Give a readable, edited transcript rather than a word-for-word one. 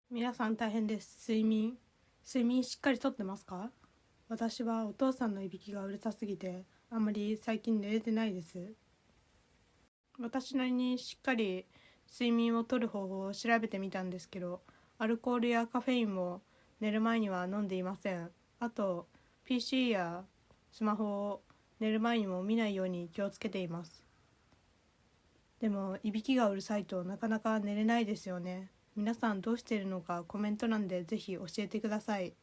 皆さん大変です。睡眠しっかりとってますか？私はお父さんのいびきがうるさすぎてあんまり最近寝れてないです。私なりにしっかり睡眠をとる方法を調べてみたんですけど、アルコールやカフェインも寝る前には飲んでいません。あと PC やスマホを寝る前にも見ないように気をつけています。でもいびきがうるさいとなかなか寝れないですよね。皆さんどうしているのかコメント欄でぜひ教えてください。